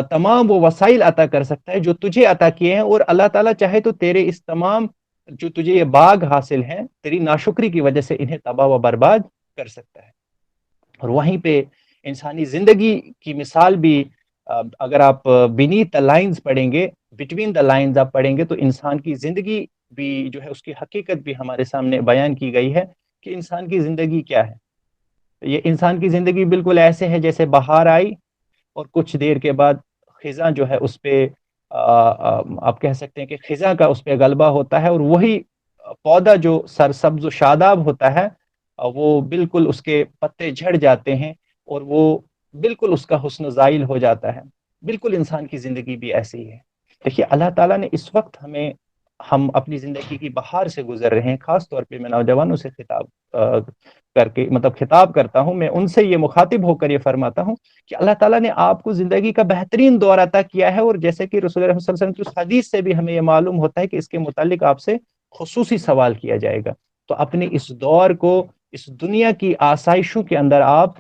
تمام وہ وسائل عطا کر سکتا ہے جو تجھے عطا کیے ہیں، اور اللہ تعالیٰ چاہے تو تیرے اس تمام جو تجھے یہ باغ حاصل ہیں تیری ناشکری کی وجہ سے انہیں تباہ و برباد کر سکتا ہے۔ اور وہیں پہ انسانی زندگی کی مثال بھی اگر آپ بینیتھ دا لائنز پڑھیں گے، بٹوین دا لائنز آپ پڑھیں گے، تو انسان کی زندگی بھی جو ہے اس کی حقیقت بھی ہمارے سامنے بیان کی گئی ہے کہ انسان کی زندگی کیا ہے۔ یہ انسان کی زندگی بالکل ایسے ہے جیسے بہار آئی اور کچھ دیر کے بعد خزاں جو ہے اس پہ آپ کہہ سکتے ہیں کہ خزاں کا اس پہ غلبہ ہوتا ہے، اور وہی پودا جو سرسبز و شاداب ہوتا ہے وہ بالکل اس کے پتے جھڑ جاتے ہیں اور وہ بالکل اس کا حسن زائل ہو جاتا ہے. بالکل انسان کی زندگی بھی ایسی ہی ہے. دیکھیے اللہ تعالیٰ نے اس وقت ہم اپنی زندگی کی بہار سے گزر رہے ہیں. خاص طور پہ میں نوجوانوں سے کر کے مطلب خطاب کرتا ہوں. میں ان سے یہ مخاطب ہو کر یہ فرماتا ہوں کہ اللہ تعالیٰ نے آپ کو زندگی کا بہترین دور عطا کیا ہے. اور جیسے کہ رسول اللہ صلی اللہ علیہ وسلم کی اس حدیث سے بھی ہمیں یہ معلوم ہوتا ہے کہ اس کے متعلق آپ سے خصوصی سوال کیا جائے گا. تو اپنے اس دور کو اس دنیا کی آسائشوں کے اندر آپ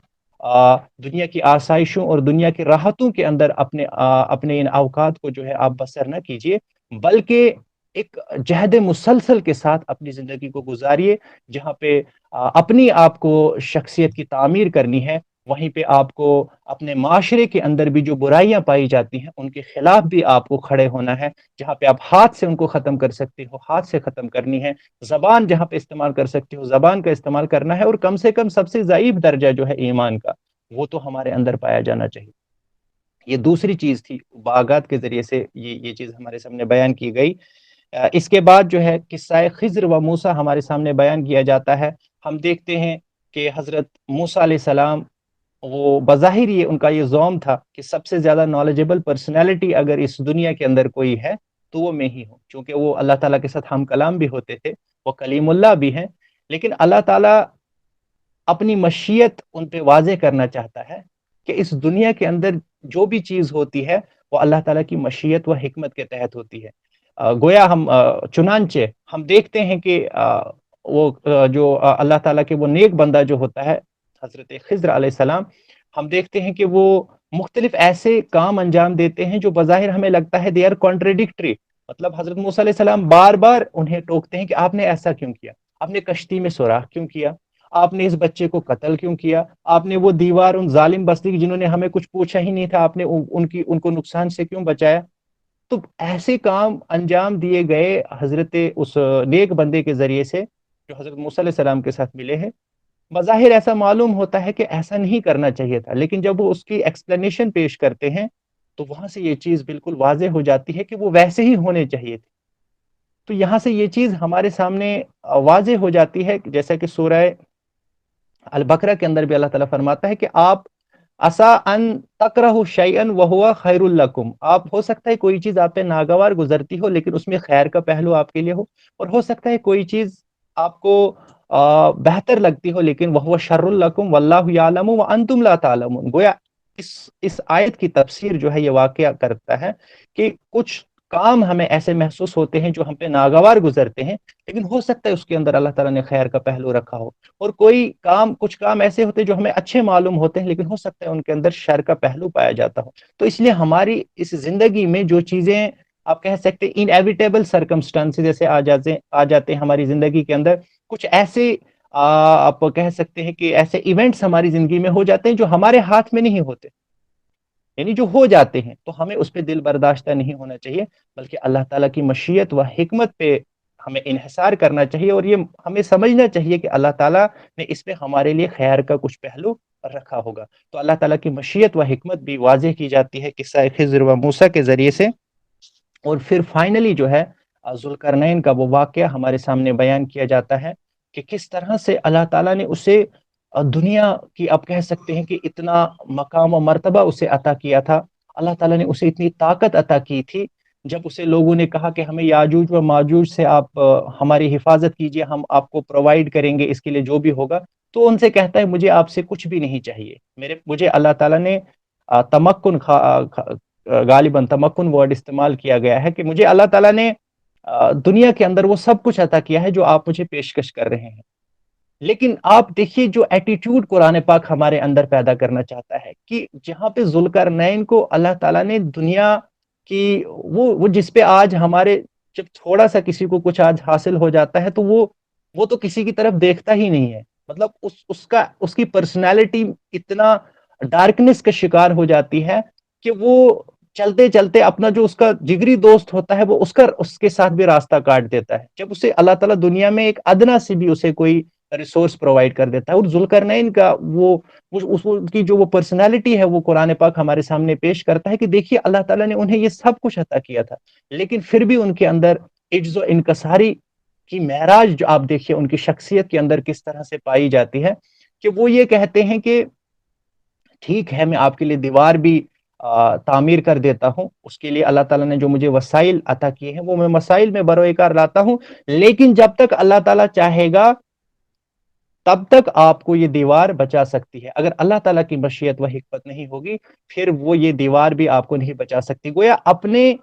دنیا کی آسائشوں اور دنیا کی راحتوں کے اندر اپنے ان اوقات کو جو ہے آپ بسر نہ کیجیے، بلکہ ایک جہد مسلسل کے ساتھ اپنی زندگی کو گزاریے. جہاں پہ اپنی آپ کو شخصیت کی تعمیر کرنی ہے، وہیں پہ آپ کو اپنے معاشرے کے اندر بھی جو برائیاں پائی جاتی ہیں ان کے خلاف بھی آپ کو کھڑے ہونا ہے. جہاں پہ آپ ہاتھ سے ان کو ختم کر سکتے ہو ہاتھ سے ختم کرنی ہے. زبان جہاں پہ استعمال کر سکتے ہو زبان کا استعمال کرنا ہے. اور کم سے کم سب سے ضعیف درجہ جو ہے ایمان کا، وہ تو ہمارے اندر پایا جانا چاہیے. یہ دوسری چیز تھی، باغات کے ذریعے سے یہ چیز ہمارے سامنے بیان کی گئی. اس کے بعد جو ہے قصہ خضر و موسیٰ ہمارے سامنے بیان کیا جاتا ہے. ہم دیکھتے ہیں کہ حضرت موسیٰ علیہ السلام، وہ بظاہر یہ ان کا یہ زوم تھا کہ سب سے زیادہ نالجبل پرسنالٹی اگر اس دنیا کے اندر کوئی ہے تو وہ میں ہی ہوں. چونکہ وہ اللہ تعالیٰ کے ساتھ ہم کلام بھی ہوتے تھے، وہ کلیم اللہ بھی ہیں. لیکن اللہ تعالیٰ اپنی مشیت ان پہ واضح کرنا چاہتا ہے کہ اس دنیا کے اندر جو بھی چیز ہوتی ہے وہ اللہ تعالیٰ کی مشیت و حکمت کے تحت ہوتی ہے. گویا چنانچہ ہم دیکھتے ہیں کہ وہ جو اللہ تعالیٰ کے وہ نیک بندہ جو ہوتا ہے حضرت خضر علیہ السلام، ہم دیکھتے ہیں کہ وہ مختلف ایسے کام انجام دیتے ہیں جو بظاہر ہمیں لگتا ہے دے آر کانٹریڈکٹری. مطلب حضرت موسیٰ علیہ السلام بار بار انہیں ٹوکتے ہیں کہ آپ نے ایسا کیوں کیا، آپ نے کشتی میں سوراخ کیوں کیا، آپ نے اس بچے کو قتل کیوں کیا، آپ نے وہ دیوار ان ظالم بستی جنہوں نے ہمیں کچھ پوچھا ہی نہیں تھا آپ نے ان کو نقصان سے کیوں بچایا. تو ایسے کام انجام دیے گئے حضرت اس نیک بندے کے ذریعے سے جو حضرت موسیٰ علیہ السلام کے ساتھ ملے ہیں. بظاہر ایسا معلوم ہوتا ہے کہ ایسا نہیں کرنا چاہیے تھا، لیکن جب وہ اس کی ایکسپلینیشن پیش کرتے ہیں تو وہاں سے یہ چیز بالکل واضح ہو جاتی ہے کہ وہ ویسے ہی ہونے چاہیے تھے. تو یہاں سے یہ چیز ہمارے سامنے واضح ہو جاتی ہے، جیسا کہ سورہ البقرہ کے اندر بھی اللہ تعالیٰ فرماتا ہے کہ آپ عسا ان تکرہوا شیئا وہو خیر لکم، آپ ہو سکتا ہے کوئی چیز آپ پہ ناگوار گزرتی ہو لیکن اس میں خیر کا پہلو آپ کے لیے ہو، اور ہو سکتا ہے کوئی چیز آپ کو بہتر لگتی ہو لیکن وہو شر لکم واللہ یعلم وانتم لا تعلمون. گویا اس آیت کی تفسیر جو ہے یہ واقعہ کرتا ہے کہ کچھ کام ہمیں ایسے محسوس ہوتے ہیں جو ہم پہ ناگوار گزرتے ہیں، لیکن ہو سکتا ہے اس کے اندر اللہ تعالیٰ نے خیر کا پہلو رکھا ہو. اور کچھ کام ایسے ہوتے ہیں جو ہمیں اچھے معلوم ہوتے ہیں لیکن ہو سکتا ہے ان کے اندر شر کا پہلو پایا جاتا ہو. تو اس لیے ہماری اس زندگی میں جو چیزیں آپ کہہ سکتے ہیں انیویٹیبل سرکمسٹانس جیسے آ جاتے ہیں ہماری زندگی کے اندر، کچھ ایسے آپ کہہ سکتے ہیں کہ ایسے ایونٹس ہماری زندگی میں ہو جاتے ہیں جو ہمارے ہاتھ میں نہیں ہوتے، یعنی جو ہو جاتے ہیں، تو ہمیں اس پہ دل برداشتہ نہیں ہونا چاہیے، بلکہ اللہ تعالیٰ کی مشیت و حکمت پہ ہمیں انحصار کرنا چاہیے. اور یہ ہمیں سمجھنا چاہیے کہ اللہ تعالیٰ نے اس پہ ہمارے لیے خیر کا کچھ پہلو رکھا ہوگا. تو اللہ تعالیٰ کی مشیت و حکمت بھی واضح کی جاتی ہے قصہ خضر و موسیٰ کے ذریعے سے. اور پھر فائنلی جو ہے ذوالقرنین کا وہ واقعہ ہمارے سامنے بیان کیا جاتا ہے کہ کس طرح سے اللہ تعالیٰ نے اسے دنیا کی آپ کہہ سکتے ہیں کہ اتنا مقام و مرتبہ اسے عطا کیا تھا. اللہ تعالیٰ نے اسے اتنی طاقت عطا کی تھی. جب اسے لوگوں نے کہا کہ ہمیں یاجوج و ماجوج سے آپ ہماری حفاظت کیجئے، ہم آپ کو پرووائڈ کریں گے اس کے لیے جو بھی ہوگا، تو ان سے کہتا ہے مجھے آپ سے کچھ بھی نہیں چاہیے. مجھے اللہ تعالیٰ نے تمکن غالباً تمکن ورڈ استعمال کیا گیا ہے کہ مجھے اللہ تعالیٰ نے دنیا کے اندر وہ سب کچھ عطا کیا ہے جو آپ مجھے پیشکش کر رہے ہیں. لیکن آپ دیکھیے جو ایٹیٹیوڈ قرآن پاک ہمارے اندر پیدا کرنا چاہتا ہے کہ جہاں پہ ذوالقرنین کو اللہ تعالیٰ نے دنیا کی وہ جس پہ آج ہمارے جب تھوڑا سا کسی کو کچھ آج حاصل ہو جاتا ہے تو وہ تو کسی کی طرف دیکھتا ہی نہیں ہے. مطلب اس کی پرسنالٹی اتنا ڈارکنس کا شکار ہو جاتی ہے کہ وہ چلتے چلتے اپنا جو اس کا جگری دوست ہوتا ہے وہ اس کے ساتھ بھی راستہ کاٹ دیتا ہے جب اسے اللہ تعالیٰ دنیا میں ایک ادنا سے بھی اسے کوئی ریسورس پرووائڈ کر دیتا ہے. اور ذوالقرنین کا کی جو وہ پرسنالٹی ہے وہ قرآن پاک ہمارے سامنے پیش کرتا ہے کہ دیکھیے اللہ تعالیٰ نے انہیں یہ سب کچھ عطا کیا تھا لیکن پھر بھی ان کے اندر عجز و انکساری کی معراج جو آپ دیکھیے ان کی شخصیت کے اندر کس طرح سے پائی جاتی ہے کہ وہ یہ کہتے ہیں کہ ٹھیک ہے میں آپ کے لیے دیوار بھی تعمیر کر دیتا ہوں، اس کے لیے اللہ تعالیٰ نے جو مجھے وسائل عطا کیے ہیں وہ میں مسائل میں بروئے کار لاتا ہوں، لیکن جب تک اللہ تعالیٰ چاہے گا تب تک آپ کو یہ دیوار بچا سکتی ہے، اگر اللہ تعالیٰ کی مشیت و حکمت نہیں ہوگی پھر وہ یہ دیوار بھی آپ کو نہیں بچا سکتی۔ گویا اپنے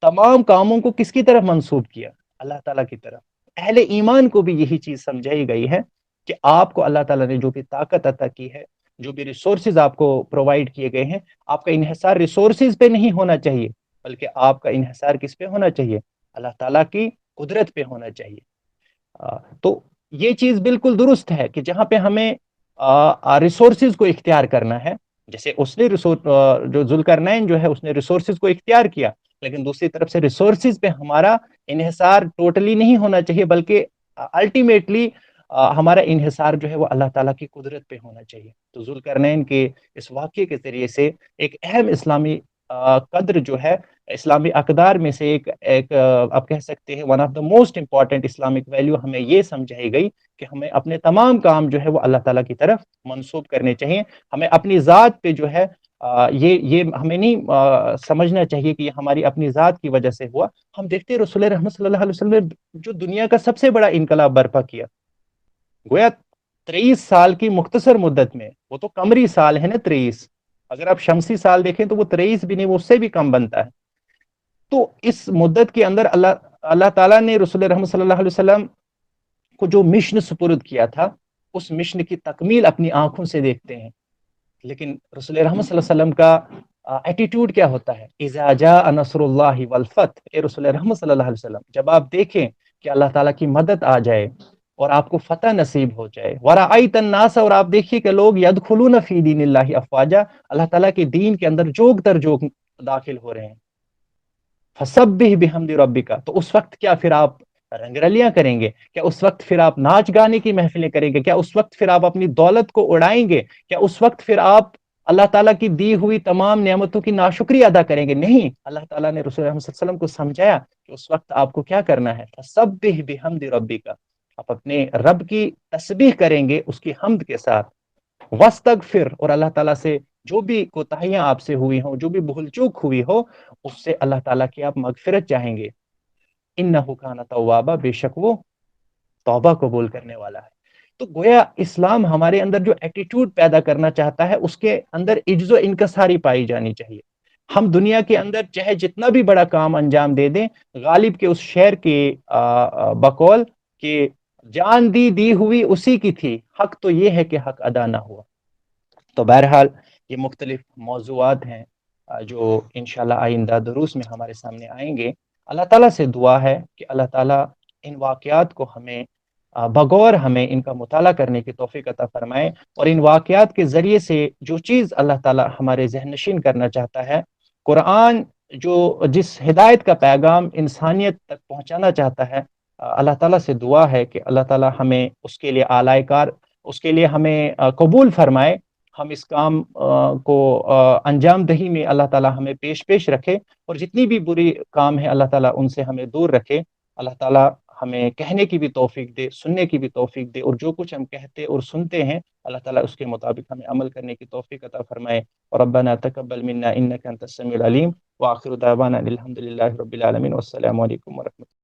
تمام کاموں کو کس کی طرف منسوب کیا؟ اللہ تعالیٰ کی طرف۔ اہل ایمان کو بھی یہی چیز سمجھائی گئی ہے کہ آپ کو اللہ تعالیٰ نے جو بھی طاقت عطا کی ہے، جو بھی ریسورسز آپ کو پرووائڈ کیے گئے ہیں، آپ کا انحصار ریسورسز پہ نہیں ہونا چاہیے، بلکہ آپ کا انحصار کس پہ ہونا چاہیے؟ اللہ تعالیٰ کی قدرت پہ ہونا چاہیے۔ تو یہ چیز بالکل درست ہے کہ جہاں پہ ہمیں ریسورسز کو اختیار کرنا ہے، جیسے اس نے جو ذوالقرنین جو ہے اس نے ریسورسز کو اختیار کیا، لیکن دوسری طرف سے ریسورسز پہ ہمارا انحصار ٹوٹلی نہیں ہونا چاہیے، بلکہ الٹیمیٹلی ہمارا انحصار جو ہے وہ اللہ تعالیٰ کی قدرت پہ ہونا چاہیے۔ تو ذوالقرنین کے اس واقعے کے ذریعے سے ایک اہم اسلامی قدر جو ہے، اسلامی اقدار میں سے ایک آپ کہہ سکتے ہیں one of the most important Islamic value ہمیں یہ سمجھائی گئی کہ ہمیں اپنے تمام کام جو ہے وہ اللہ تعالیٰ کی طرف منسوب کرنے چاہیے۔ ہمیں اپنی ذات پہ جو ہے یہ ہمیں نہیں سمجھنا چاہیے کہ یہ ہماری اپنی ذات کی وجہ سے ہوا۔ ہم دیکھتے ہیں رسول رحمت صلی اللہ علیہ وسلم نے جو دنیا کا سب سے بڑا انقلاب برپا کیا، گویا 23 سال کی مختصر مدت میں، وہ تو قمری سال ہے نا 23، اگر آپ شمسی سال دیکھیں تو وہ 23 بھی نہیں، وہ اس سے بھی کم بنتا ہے۔ تو اس مدت کے اندر اللہ تعالیٰ نے رسول رحمت صلی اللہ علیہ وسلم کو جو مشن سپرد کیا تھا، اس مشن کی تکمیل اپنی آنکھوں سے دیکھتے ہیں، لیکن رسول رحمت صلی اللہ علیہ وسلم کا ایٹیٹیوڈ کیا ہوتا ہے؟ اذا جاء نصر اللہ والفتح، اے رسول رحمت صلی اللہ علیہ وسلم جب آپ دیکھیں کہ اللہ تعالیٰ کی مدد آ جائے اور آپ کو فتح نصیب ہو جائے، ورأیت الناس، اور آپ دیکھیے کہ لوگ یدخلون فی دین اللہ افواجا، اللہ تعالیٰ کے دین کے اندر جوگ در جوگ داخل ہو رہے ہیں، فسبح بحمد ربک، تو اس وقت کیا پھر آپ رنگ رلیاں کریں گے؟ کیا اس وقت پھر آپ ناچ گانے کی محفلیں کریں گے؟ کیا اس وقت پھر آپ اپنی دولت کو اڑائیں گے؟ کیا اس وقت پھر آپ اللہ تعالیٰ کی دی ہوئی تمام نعمتوں کی ناشکری ادا کریں گے؟ نہیں، اللہ تعالیٰ نے رسول اللہ صلی اللہ علیہ وسلم کو سمجھایا کہ اس وقت آپ کو کیا کرنا ہے، فسبح بحمد ربک، آپ اپنے رب کی تسبیح کریں گے اس کی حمد کے ساتھ، واستغفر، اور اللہ تعالیٰ سے جو بھی کوتاہیاں آپ سے ہوئی ہوں، جو بھی بھول چوک ہوئی ہو، اس سے اللہ تعالیٰ کی آپ مغفرت چاہیں گے، انہ کان توابا، بے شک وہ توبہ قبول کرنے والا ہے۔ تو گویا اسلام ہمارے اندر جو ایٹیٹیوڈ پیدا کرنا چاہتا ہے اس کے اندر عجز و انکساری پائی جانی چاہیے۔ ہم دنیا کے اندر چاہے جتنا بھی بڑا کام انجام دے دیں، غالب کے اس شعر کے بقول کہ جان دی ہوئی اسی کی تھی، حق تو یہ ہے کہ حق ادا نہ ہوا۔ تو بہرحال یہ مختلف موضوعات ہیں جو انشاءاللہ آئندہ دروس میں ہمارے سامنے آئیں گے۔ اللہ تعالیٰ سے دعا ہے کہ اللہ تعالیٰ ان واقعات کو ہمیں بغور ہمیں ان کا مطالعہ کرنے کی توفیق عطا فرمائے، اور ان واقعات کے ذریعے سے جو چیز اللہ تعالیٰ ہمارے ذہن نشین کرنا چاہتا ہے، قرآن جس ہدایت کا پیغام انسانیت تک پہنچانا چاہتا ہے، اللہ تعالیٰ سے دعا ہے کہ اللہ تعالیٰ ہمیں اس کے لیے آلائے کار، اس کے لیے ہمیں قبول فرمائے، ہم اس کام کو انجام دہی میں اللہ تعالیٰ ہمیں پیش رکھے، اور جتنی بھی بری کام ہے اللہ تعالیٰ ان سے ہمیں دور رکھے۔ اللہ تعالیٰ ہمیں کہنے کی بھی توفیق دے، سننے کی بھی توفیق دے، اور جو کچھ ہم کہتے اور سنتے ہیں اللہ تعالیٰ اس کے مطابق ہمیں عمل کرنے کی توفیق عطا فرمائے۔ ربنا تقبل منا انك انت السميع العليم، واخر دعوانا الحمد لله رب العالمين، والسلام علیکم ورحمۃ اللہ۔